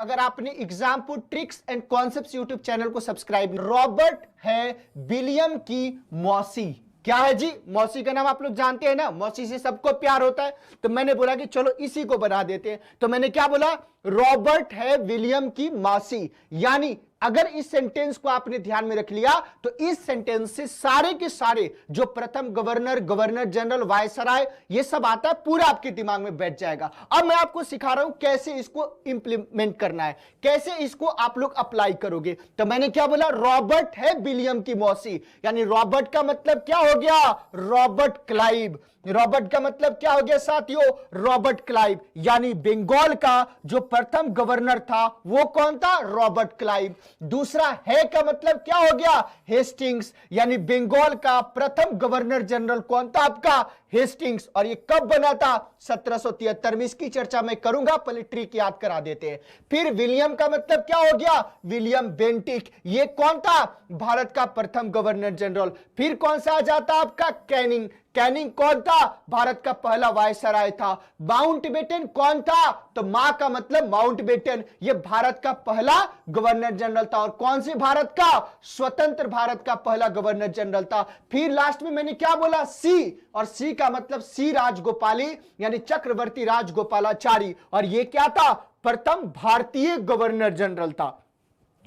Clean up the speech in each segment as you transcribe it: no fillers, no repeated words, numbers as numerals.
अगर आपने example tricks and concepts YouTube channel को सब्सक्राइब, रॉबर्ट है विलियम की मौसी। क्या है जी? मौसी का नाम आप लोग जानते हैं ना, मौसी से सबको प्यार होता है, तो मैंने बोला कि चलो इसी को बना देते हैं। तो मैंने क्या बोला? रॉबर्ट है विलियम की मौसी। यानी अगर इस सेंटेंस को आपने ध्यान में रख लिया तो इस सेंटेंस से सारे के सारे जो प्रथम गवर्नर, गवर्नर जनरल, वायसराय, ये सब आता है, पूरा आपके दिमाग में बैठ जाएगा। अब मैं आपको सिखा रहा हूं कैसे इसको इंप्लीमेंट करना है, कैसे इसको आप लोग अप्लाई करोगे। तो मैंने क्या बोला? रॉबर्ट है विलियम की मौसी। यानी रॉबर्ट का मतलब क्या हो गया? Robert Clive. रॉबर्ट का मतलब क्या हो गया साथियों? Robert Clive. यानी बंगाल का जो प्रथम गवर्नर था वो कौन था? Robert Clive. दूसरा है का मतलब क्या हो गया? हेस्टिंग्स। यानी बंगाल का प्रथम गवर्नर जनरल कौन था? आपका हेस्टिंग्स। और ये कब बना था? 1773 में। इसकी चर्चा मैं करूंगा, पहले ट्रिक याद करा देते हैं। फिर विलियम का मतलब क्या हो गया? William Bentinck. ये कौन था? भारत का प्रथम गवर्नर जनरल। फिर कौन सा आ जाता आपका? कैनिंग। कैनिंग कौन था? भारत का पहला वायसराय था। माउंटबेटन कौन था? तो मां का मतलब माउंटबेटन, ये भारत का पहला गवर्नर जनरल था। और कौन से भारत का? स्वतंत्र भारत का पहला गवर्नर जनरल था। फिर लास्ट में मैंने क्या बोला? सी। और सी का मतलब सी राजगोपाली, यानी चक्रवर्ती राजगोपालाचारी। और ये क्या था? प्रथम भारतीय गवर्नर जनरल था।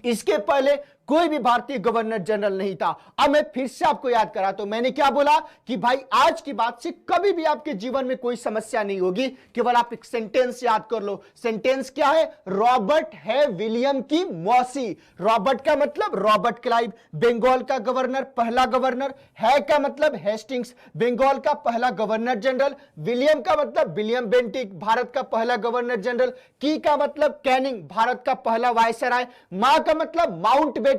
इसके पहले कोई भी भारतीय गवर्नर जनरल नहीं था। अब मैं फिर से आपको याद करा, तो मैंने क्या बोला कि भाई आज की बात से कभी भी आपके जीवन में कोई समस्या नहीं होगी, केवल आप एक सेंटेंस याद कर लो। सेंटेंस क्या है? रॉबर्ट है विलियम की मौसी। रॉबर्ट का मतलब रॉबर्ट क्लाइव, बंगाल का गवर्नर, पहला गवर्नर। है का मतलब हेस्टिंग्स, बंगाल का पहला गवर्नर जनरल। विलियम का मतलब विलियम बेंटिक, भारत का पहला गवर्नर जनरल। की का मतलब कैनिंग, भारत का पहला वायसराय। मां का मतलब माउंटबेटन,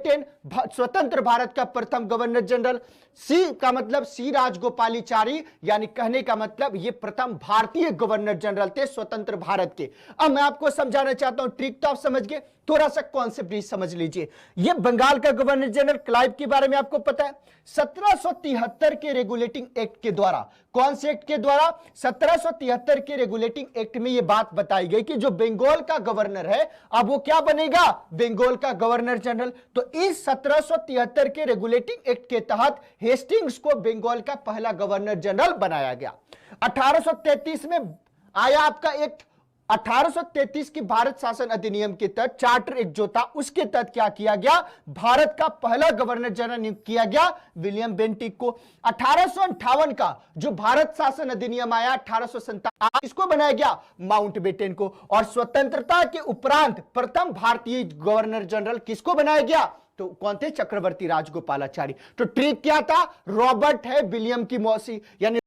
स्वतंत्र भारत का प्रथम गवर्नर जनरल। सी का मतलब सी राजगोपालाचारी, यानी कहने का मतलब ये प्रथम भारतीय गवर्नर जनरल थे स्वतंत्र भारत के। अब मैं आपको समझाना चाहता हूं, ट्रिक तो आप समझ गए, थोड़ा सा कॉन्सेप्ट भी समझ लीजिए। ये बंगाल का गवर्नर जनरल क्लाइव के बारे में आपको पता है, 1773 के रेगुलेटिंग एक्ट के द्वारा। कौन से एक्ट के द्वारा? 1773 के रेगुलेटिंग एक्ट में यह बात बताई गई कि जो बंगाल का गवर्नर है अब वो क्या बनेगा? बंगाल का गवर्नर जनरल। तो इस 1773 के रेगुलेटिंग एक्ट के तहत हेस्टिंग्स को बंगाल का पहला गवर्नर जनरल बनाया गया। 1833 में आया आपका एक्ट। 1833 की भारत शासन अधिनियम के तहत चार्टर एक्ट जो था उसके तहत क्या किया गया? भारत का पहला गवर्नर जनरल नियुक्त किया गया विलियम बेंटिक को। 1858 का जो भारत शासन अधिनियम आया 1857, इसको बनाया गया माउंटबेटन को। और स्वतंत्रता के उपरांत प्रथम भारतीय गवर्नर जनरल किसको बनाया गया? तो कौन थे? चक्रवर्ती राजगोपालाचारी। तो ट्रिक क्या था? रॉबर्ट है विलियम की मौसी, यानी